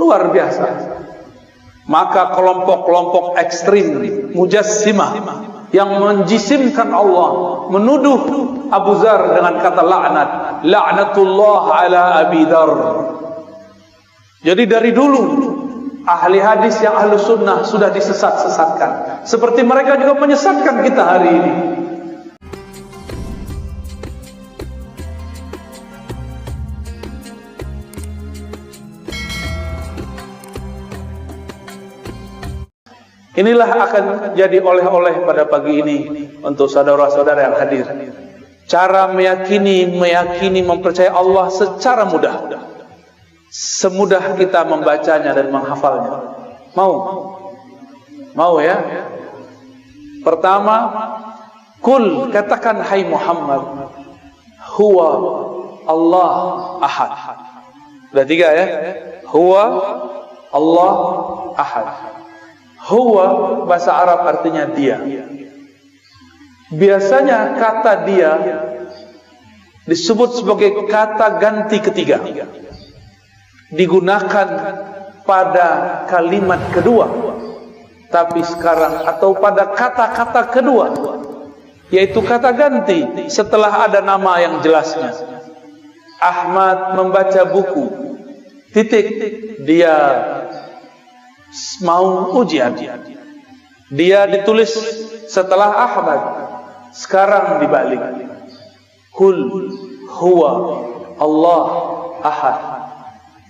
luar biasa. Maka kelompok-kelompok ekstrim Mujassimah yang menjisimkan Allah menuduh Abu Dzar dengan kata laknat, laknatullah ala Abi Dzar. Jadi dari dulu ahli hadis yang ahlu sunnah sudah disesat-sesatkan, seperti mereka juga menyesatkan kita hari ini. Inilah akan jadi oleh-oleh pada pagi ini untuk saudara-saudara yang hadir. Cara meyakini, mempercayai Allah secara mudah. Semudah kita membacanya dan menghafalnya. Mau ya? Pertama, kul, katakan hai Muhammad, huwa Allah ahad. Sudah 3 ya? Huwa Allah ahad. Huwa bahasa Arab artinya dia. Biasanya kata dia disebut sebagai kata ganti ketiga, digunakan pada kalimat kedua. Tapi sekarang atau pada kata-kata kedua, yaitu kata ganti setelah ada nama yang jelasnya. Ahmad membaca buku, titik, dia mau ujian. Dia ditulis setelah Ahmad, sekarang dibalik. Kul huwa Allah ahad.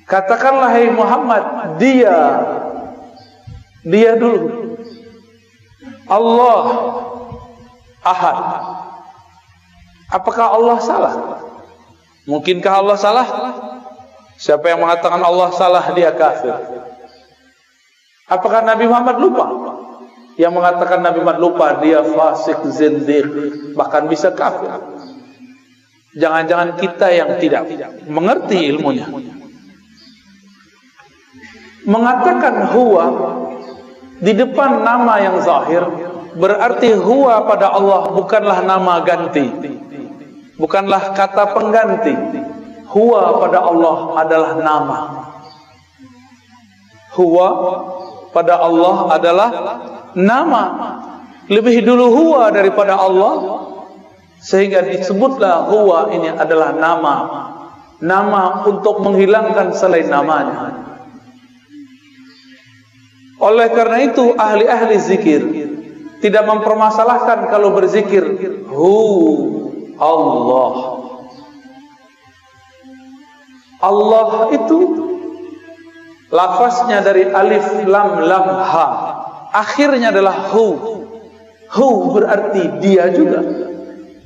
Katakanlah hai Muhammad, dia dulu Allah ahad. Apakah Allah salah? Mungkinkah Allah salah? Siapa yang mengatakan Allah salah, dia kafir. Apakah Nabi Muhammad lupa? Yang mengatakan Nabi Muhammad lupa, dia fasik, zindiq, bahkan bisa kafir. Jangan-jangan kita yang tidak mengerti ilmunya. Mengatakan huwa di depan nama yang zahir, berarti huwa pada Allah bukanlah nama ganti, bukanlah kata pengganti. Huwa pada Allah adalah nama. Huwa pada Allah adalah nama. Lebih dulu huwa daripada Allah, sehingga disebutlah huwa ini adalah nama. Nama untuk menghilangkan selain namanya. Oleh karena itu ahli-ahli zikir tidak mempermasalahkan kalau berzikir Allah. Allah itu lafaznya dari alif lam lam ha, akhirnya adalah hu. Hu berarti dia juga.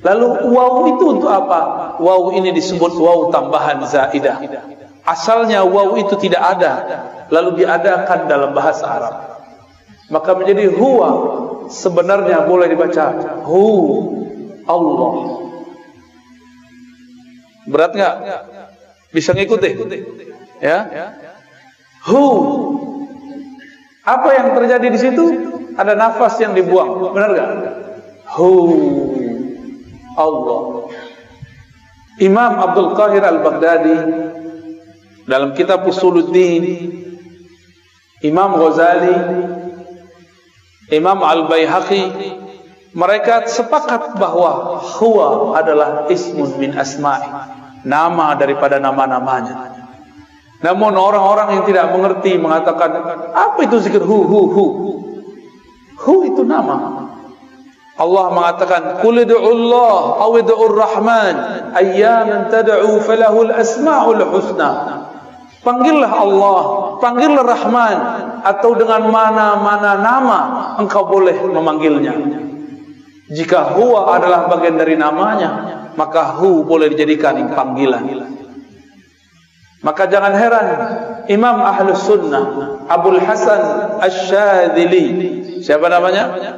Lalu waw itu untuk apa? Waw ini disebut waw tambahan zaidah. Asalnya waw itu tidak ada, lalu diadakan dalam bahasa Arab. Maka menjadi huwa, sebenarnya boleh dibaca hu Allah. Berat enggak? Bisa ngikuti? Ya? Hu. Apa yang terjadi di situ? Ada nafas yang dibuang, benar enggak? Hu Allah. Imam Abdul Qahir Al-Baghdadi dalam kitab Usuluddin, Imam Ghazali, Imam Al-Baihaqi, mereka sepakat bahwa huwa adalah ismun min asma'i, nama daripada nama-namanya. Namun orang-orang yang tidak mengerti mengatakan, apa itu zikir hu? Hu itu nama. Allah mengatakan, qul ud'ullaha aw ud'ur rahman ayyaman tad'u falahul asmaul husna. Panggillah Allah, panggillah Rahman, atau dengan mana-mana nama engkau boleh memanggilnya. Jika huwa adalah bagian dari namanya, maka hu boleh dijadikan panggilan. Maka jangan heran Imam Ahlus Sunnah Abul Hasan Asy-Syadzili, siapa namanya?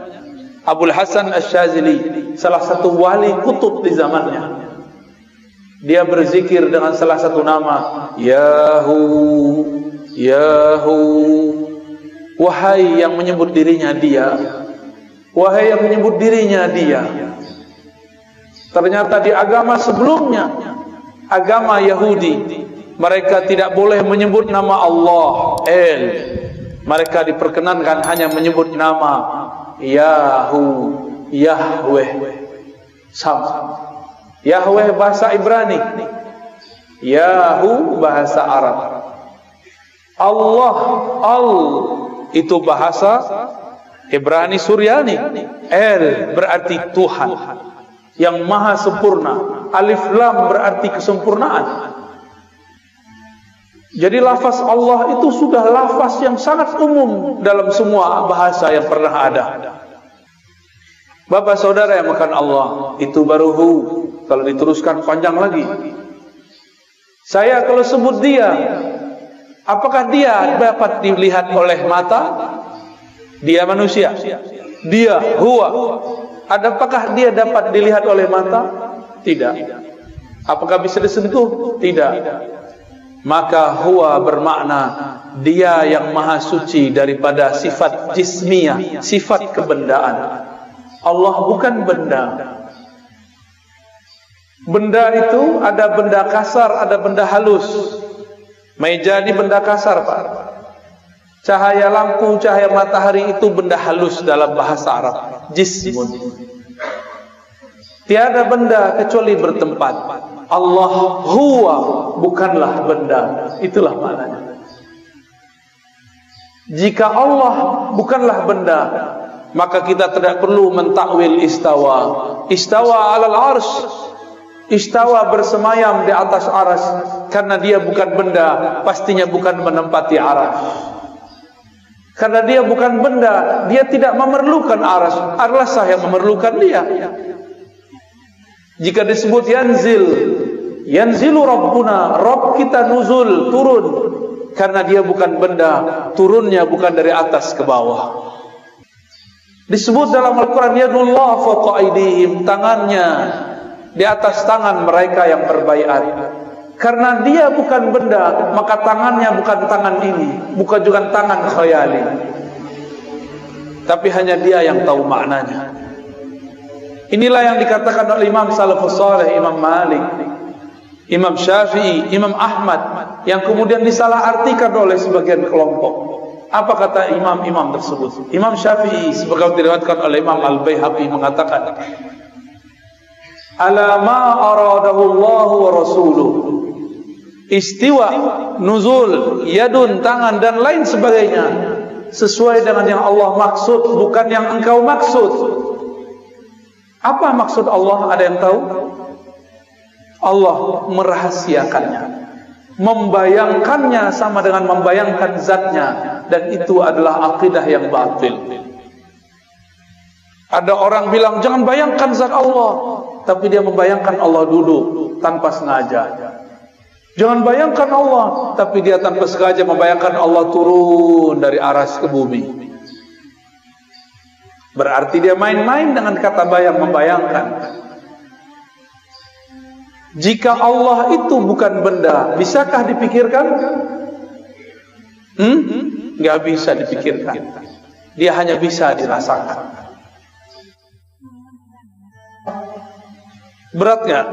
Abul Hasan Asy-Syadzili, salah satu wali kutub di zamannya. Dia berzikir dengan salah satu nama, Yahu, Yahu. Wahai yang menyebut dirinya dia, wahai yang menyebut dirinya dia. Ternyata di agama sebelumnya, agama Yahudi, mereka tidak boleh menyebut nama Allah El. Mereka diperkenankan hanya menyebut nama Yahu, Yahweh. Sama. Yahweh bahasa Ibrani, Yahu bahasa Arab. Allah, Al itu bahasa Ibrani Suryani. El berarti Tuhan yang maha sempurna. Alif Lam berarti kesempurnaan. Jadi lafaz Allah itu sudah lafaz yang sangat umum dalam semua bahasa yang pernah ada. Bapak saudara yang makan Allah, itu baru hu. Kalau diteruskan panjang lagi. Saya kalau sebut dia, apakah dia dapat dilihat oleh mata? Dia manusia. Dia huwa. Apakah dia dapat dilihat oleh mata? Tidak. Apakah bisa disentuh? Tidak. Maka huwa bermakna dia yang maha suci daripada sifat jismiyah, sifat kebendaan. Allah bukan benda. Benda itu ada benda kasar, ada benda halus. Meja ini benda kasar, Pak. Cahaya lampu, cahaya matahari itu benda halus dalam bahasa Arab. Jismun. Tiada benda kecuali bertempat. Allah huwa, bukanlah benda. Itulah maknanya. Jika Allah bukanlah benda, maka kita tidak perlu mentakwil istawa. Istawa alal arsh, istawa bersemayam di atas aras. Karena dia bukan benda, pastinya bukan menempati aras. Karena dia bukan benda, dia tidak memerlukan aras. Araslah yang memerlukan dia. Jika disebut yanzil, yanzilu Rabbuna, Rabb kita nuzul, turun. Karena dia bukan benda, turunnya bukan dari atas ke bawah. Disebut dalam Al-Quran yadullah fawqa aydihim, tangannya di atas tangan mereka yang berbaiat. Karena dia bukan benda, maka tangannya bukan tangan ini, bukan juga tangan khayali. Tapi hanya dia yang tahu maknanya. Inilah yang dikatakan oleh Imam Salafus Saleh, Imam Malik, Imam Syafi'i, Imam Ahmad, yang kemudian disalahartikan oleh sebagian kelompok. Apa kata imam-imam tersebut? Imam Syafi'i sebagai diriwayatkan oleh Imam Al-Baihaqi mengatakan, ala ma aradahu Allah wa rasuluh, istiwa, nuzul, yadun, tangan dan lain sebagainya, sesuai dengan yang Allah maksud, bukan yang engkau maksud. Apa maksud Allah? Ada yang tahu? Allah merahasiakannya, membayangkannya sama dengan membayangkan zatnya, dan itu adalah akidah yang batil. Ada orang bilang jangan bayangkan zat Allah, tapi dia membayangkan Allah duduk tanpa sengaja. Jangan bayangkan Allah, tapi dia tanpa sengaja membayangkan Allah turun dari aras ke bumi. Berarti dia main-main dengan kata bayang, membayangkan. Jika Allah itu bukan benda, bisakah dipikirkan? Nggak bisa dipikirkan. Dia hanya bisa dirasakan. Berat nggak?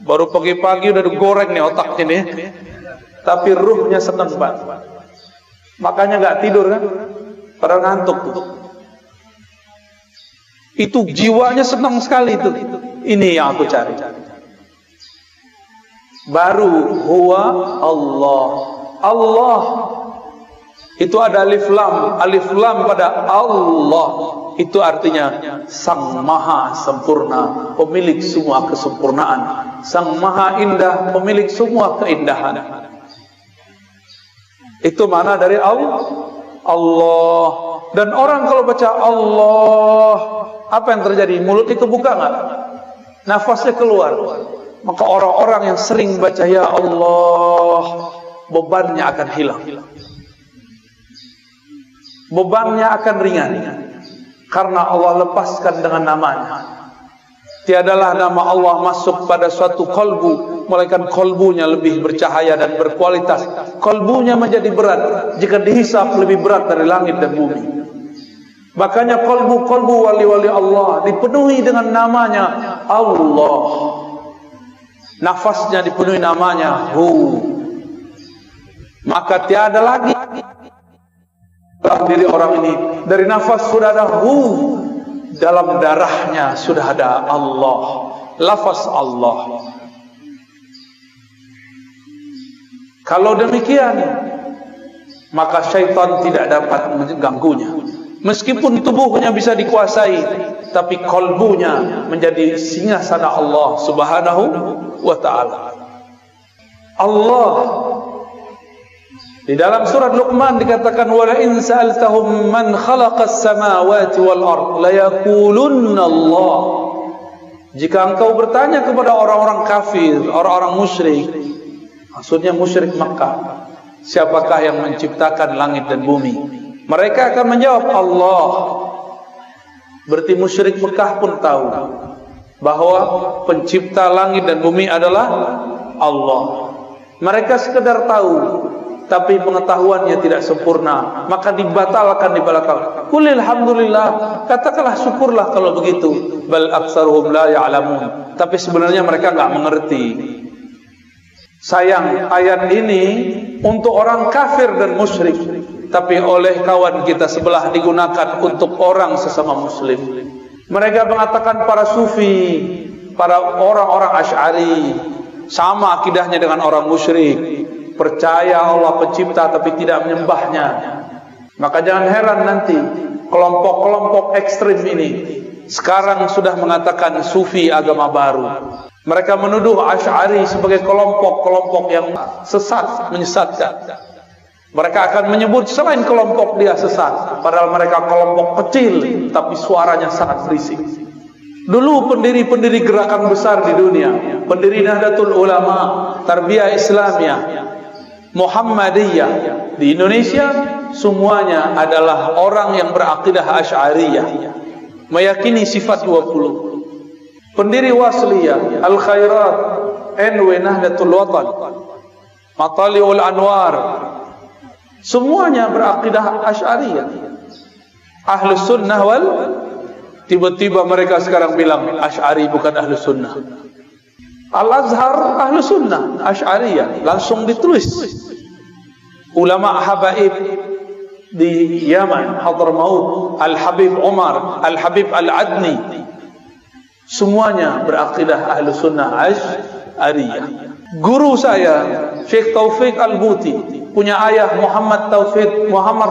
Baru pagi-pagi udah digoreng nih otaknya nih. Tapi ruhnya senang banget. Makanya nggak tidur kan? Padahal ngantuk tuh. Itu jiwanya senang sekali itu. Ini yang aku cari. Baru huwa Allah. Allah itu ada alif lam. Alif lam pada Allah itu artinya Sang Maha Sempurna, pemilik semua kesempurnaan. Sang Maha Indah, pemilik semua keindahan. Itu mana dari Allah. Allah. Dan orang kalau baca Allah, apa yang terjadi? Mulutnya kebuka nggak? Nafasnya keluar. Maka orang-orang yang sering baca ya Allah, bebannya akan hilang. Bebannya akan ringan. Karena Allah lepaskan dengan namanya. Tiadalah nama Allah masuk pada suatu kolbu, melainkan kolbunya lebih bercahaya dan berkualitas. Kolbunya menjadi berat jika dihisap lebih berat dari langit dan bumi. Makanya kolbu-kolbu wali-wali Allah dipenuhi dengan namanya Allah. Nafasnya dipenuhi namanya Hu. maka tiada lagi dalam diri orang ini. Dari nafas sudah ada hu, dalam darahnya sudah ada Allah, lafaz Allah. Kalau demikian, maka syaitan tidak dapat mengganggunya. Meskipun tubuhnya bisa dikuasai, tapi kalbunya menjadi singgasana Allah Subhanahu wa ta'ala. Allah di dalam surat Luqman dikatakan, wala in sa'altahum man khalaqas samawati wal ard la yaqulunna Allah. Jika engkau bertanya kepada orang-orang kafir, orang-orang musyrik, maksudnya musyrik Makkah, siapakah yang menciptakan langit dan bumi? Mereka akan menjawab Allah. Berarti musyrik Mekah pun tahu bahwa pencipta langit dan bumi adalah Allah. Mereka sekedar tahu, tapi pengetahuannya tidak sempurna, maka dibatalkan di belakang. Qul alhamdulillah, katakanlah syukurlah kalau begitu. Bal aktsaruhum la ya'lamun. Tapi sebenarnya mereka enggak mengerti. Sayang, ayat ini untuk orang kafir dan musyrik, tapi oleh kawan kita sebelah digunakan untuk orang sesama muslim. Mereka mengatakan para sufi, para orang-orang Asy'ari sama akidahnya dengan orang musyrik, percaya Allah pencipta tapi tidak menyembahnya. Maka jangan heran nanti kelompok-kelompok ekstrim ini sekarang sudah mengatakan sufi agama baru. Mereka menuduh Asy'ari sebagai kelompok-kelompok yang sesat, menyesatkan. Mereka akan menyebut selain kelompok dia sesat, padahal mereka kelompok kecil tapi suaranya sangat berisik. Dulu pendiri-pendiri gerakan besar di dunia, pendiri Nahdlatul Ulama, Tarbiyah Islamiyah, Muhammadiyah di Indonesia, semuanya adalah orang yang berakidah Asy'ariyah, meyakini sifat 20. Pendiri Wasliyah, Al-Khairat, NW Nahdlatul Watan, Matali'ul Anwar, semuanya berakidah Asy'ariyah. Ahlus Sunnah wal, tiba-tiba mereka sekarang bilang Asy'ari bukan Ahlus Sunnah. Al-Azhar Ahlus Sunnah, Asy'ariyah, langsung ditulis. Ulama Habaib di Yaman, Hadramaut, Al-Habib Umar, Al-Habib Al-Adni, semuanya berakidah Ahlus Sunnah Asy'ariyah. Guru saya Syekh Taufik Al-Buti punya ayah Muhammad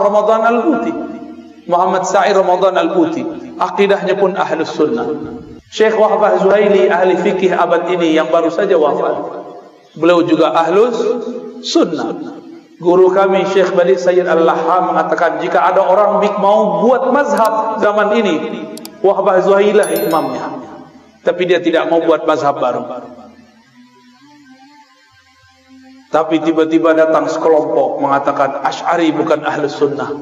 Ramadan Al-Buti, Muhammad Sa'id Ramadan Al-Buti, akidahnya pun Ahlus Sunnah. Syekh Wahbah Zuhaili ahli fikih abad ini yang baru saja wafat, beliau juga Ahlus Sunnah. Guru kami Syekh Badi Sayyid Al-Laham mengatakan, jika ada orang mau buat mazhab zaman ini, Wahbah Zuhaili imamnya, tapi dia tidak mau buat mazhab baru. Tapi tiba-tiba datang sekelompok mengatakan Asy'ari bukan Ahlus Sunnah,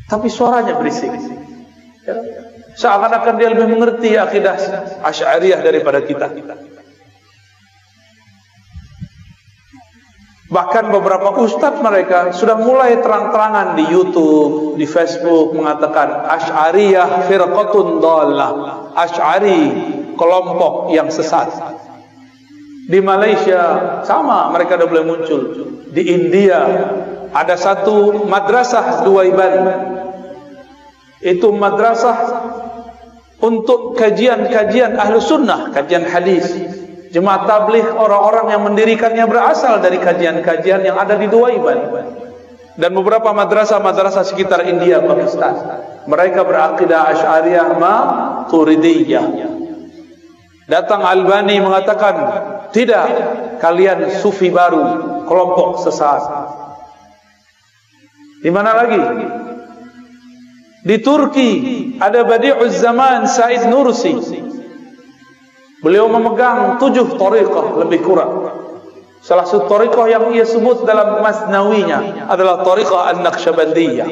tapi suaranya berisik, seakan-akan dia lebih mengerti akidah Asy'ariyah daripada kita. Bahkan beberapa ustadz mereka sudah mulai terang-terangan di YouTube, di Facebook mengatakan Asy'ariyah firqatun dhallah, Asy'ari kelompok yang sesat. Di Malaysia sama, mereka sudah mulai muncul. Di India ada satu madrasah Duaiban, itu madrasah untuk kajian-kajian Ahlus Sunnah, kajian hadis. Jemaah tabligh, orang-orang yang mendirikannya berasal dari kajian-kajian yang ada di Duaiban dan beberapa madrasah-madrasah sekitar India, Pakistan. Mereka berakidah Asy'ariyah Maturidiyah. Datang Albani mengatakan, tidak, kalian sufi baru, kelompok sesat. Di mana lagi? Di Turki ada Badi'uz Zaman Said Nursi. Beliau memegang 7 thariqah lebih kurang. Salah satu thariqah yang ia sebut dalam Masnawinya adalah thariqah An-Naqsyabandiyah.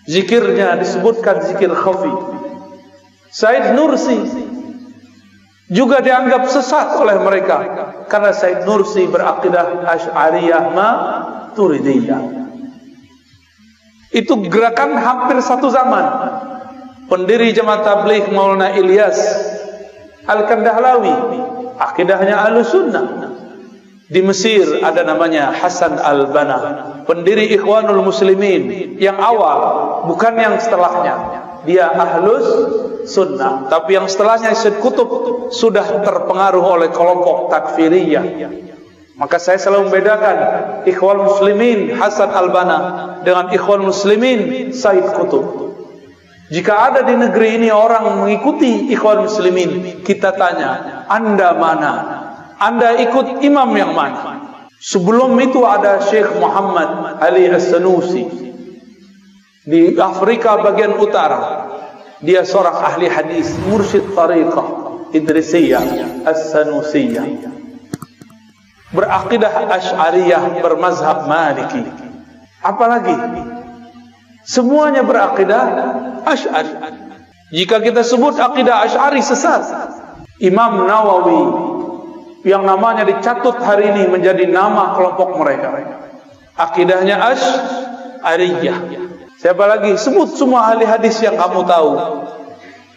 Zikirnya disebutkan zikir khafi. Said Nursi juga dianggap sesat oleh mereka karena Said Nursi berakidah Asy'ariyah Maturidiyah. Itu gerakan hampir satu zaman. Pendiri Jemaah Tabligh Maulana Ilyas Al-Kandahlawi, akidahnya Ahlus Sunnah. Di Mesir ada namanya Hasan al-Banna, pendiri Ikhwanul Muslimin yang awal, bukan yang setelahnya. Dia ahlus sunnah, tapi yang setelahnya Syed Qutb sudah terpengaruh oleh kelompok takfiriyah. Maka saya selalu membedakan Ikhwan Muslimin Hasan al-Banna dengan Ikhwan Muslimin Syed Qutb. Jika ada di negeri ini orang mengikuti Ikhwan Muslimin, kita tanya, Anda mana? Anda ikut imam yang mana? Sebelum itu ada Syekh Muhammad Ali As-Sanusi di Afrika bagian utara. Dia seorang ahli hadis, mursyid tariqah Idrisiyah As-Sanusiyah, berakidah Asy'ariyah, bermazhab Maliki. Apalagi semuanya berakidah Asy'ari. Jika kita sebut akidah Asy'ari sesat. Imam Nawawi yang namanya dicatut hari ini menjadi nama kelompok mereka, akidahnya Asy'ariyah. Siapa lagi? Sebut semua ahli hadis yang kamu tahu,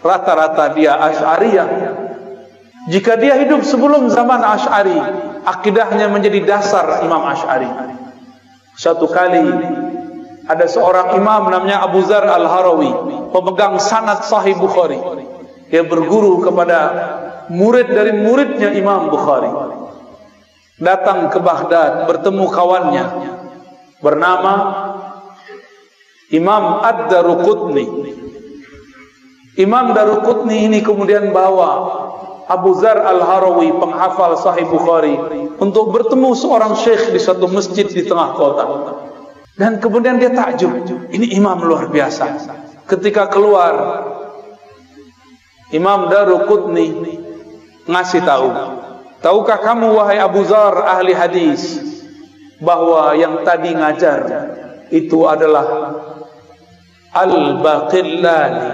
rata-rata dia Asy'ariyah. Jika dia hidup sebelum zaman Asy'ari, akidahnya menjadi dasar Imam Asy'ari. Suatu kali ada seorang imam namanya Abu Zar al-Harawi, pemegang sanad Sahih Bukhari. Dia berguru kepada murid dari muridnya Imam Bukhari. Datang ke Baghdad, bertemu kawannya bernama Imam Ad-Daruqutni. Imam Daruqutni ini kemudian bawa Abu Zar al-Harawi, penghafal Sahih Bukhari, untuk bertemu seorang syekh di suatu masjid di tengah kota. Dan kemudian dia takjub, ini imam luar biasa. Ketika keluar, Imam Daruqutni ngasih tahu, tahukah kamu wahai Abu Zar ahli hadis, bahwa yang tadi ngajar itu adalah Al-Baqillani.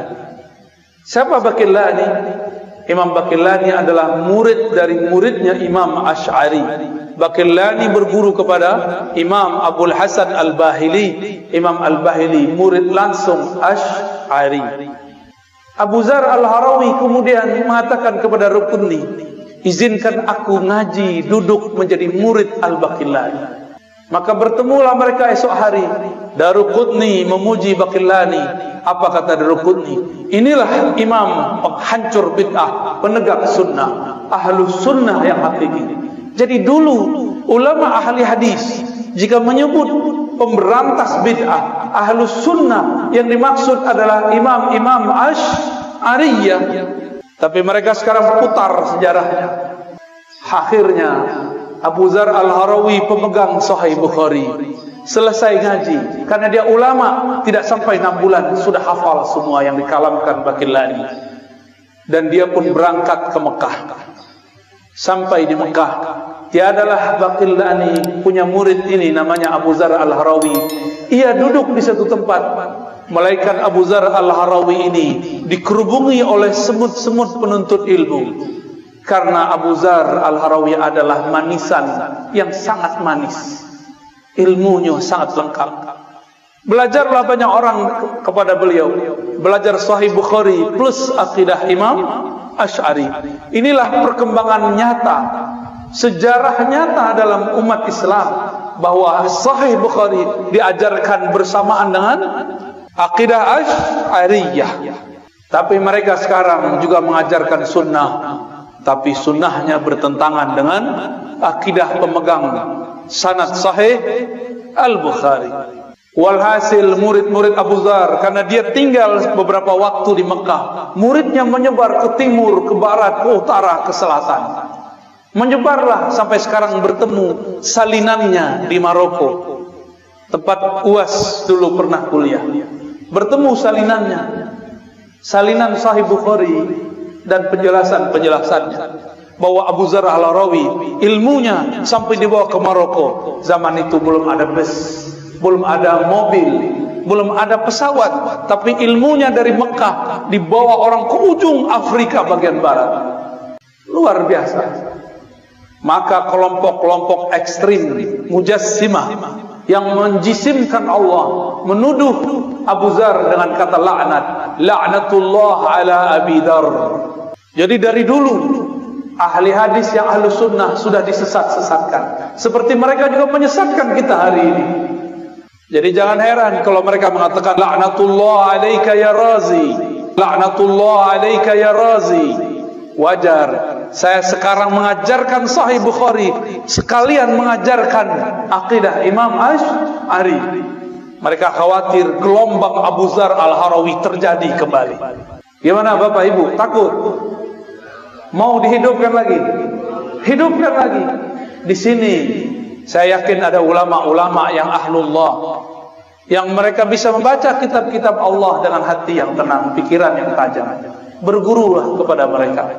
Siapa Baqillani? Imam Baqillani adalah murid dari muridnya Imam Asy'ari. Baqillani berguru kepada Imam Abul Hasan Al-Bahili. Imam Al-Bahili murid langsung Asy'ari. Abu Zar al-Harawi kemudian mengatakan kepada Rukunni, izinkan aku ngaji, duduk menjadi murid Al-Baqillani. Maka bertemulah mereka esok hari. Daruqutni memuji Baqillani. Apa kata Daruqutni? Inilah imam penghancur bid'ah, penegak sunnah, ahlus sunnah yang hakiki. Jadi dulu ulama ahli hadis jika menyebut pemberantas bid'ah, ahlus sunnah, yang dimaksud adalah imam-imam Asy'ariyah. Tapi mereka sekarang putar sejarahnya. Akhirnya Abu Zar al-Harawi, pemegang Sahih Bukhari, selesai ngaji, karena dia ulama, tidak sampai 6 bulan sudah hafal semua yang dikalamkan Baqillani. Dan dia pun berangkat ke Mekah. Sampai di Mekah, tiadalah Baqillani punya murid ini namanya Abu Zar al-Harawi. Ia duduk di satu tempat. Malaikat Abu Zar al-Harawi ini dikerubungi oleh semut-semut penuntut ilmu. Karena Abu Zar al-Harawi adalah manisan yang sangat manis, ilmunya sangat lengkap. Belajarlah banyak orang kepada beliau, belajar Sahih Bukhari plus akidah Imam Asy'ari. Inilah perkembangan nyata, sejarah nyata dalam umat Islam, bahwa Sahih Bukhari diajarkan bersamaan dengan akidah Asy'ariyah. Tapi mereka sekarang juga mengajarkan sunnah, tapi sunnahnya bertentangan dengan akidah pemegang sanad Sahih Al-Bukhari. Walhasil murid-murid Abu Zar, karena dia tinggal beberapa waktu di Mekah, muridnya menyebar ke timur, ke barat, ke utara, ke selatan. Menyebarlah sampai sekarang bertemu salinannya di Maroko, tempat UAS dulu pernah kuliah. Bertemu salinannya, salinan Sahih Bukhari dan penjelasannya, bahwa Abu Zar al-Harawi ilmunya sampai dibawa ke Maroko. Zaman itu belum ada bus, belum ada mobil, belum ada pesawat, tapi ilmunya dari Mekah dibawa orang ke ujung Afrika bagian barat. Luar biasa. Maka kelompok-kelompok ekstrim Mujassimah yang menjisimkan Allah, menuduh Abu Zar dengan kata laknat, laknatullah ala Abi Dzar. Jadi dari dulu ahli hadis yang ahlu sunnah sudah disesat-sesatkan, seperti mereka juga menyesatkan kita hari ini. Jadi jangan heran kalau mereka mengatakan laknatullah alaika ya Razi, laknatullah alaika ya Razi. Wajar, saya sekarang mengajarkan Sahih Bukhari sekalian mengajarkan akidah Imam Asy'ari. Mereka khawatir gelombang Abu Dzar Al-Harawi terjadi kembali. Gimana Bapak Ibu? Takut? Mau dihidupkan lagi? Hidupkan lagi. Di sini saya yakin ada ulama-ulama yang ahlullah, yang mereka bisa membaca kitab-kitab Allah dengan hati yang tenang, pikiran yang tajam. Bergurulah kepada mereka.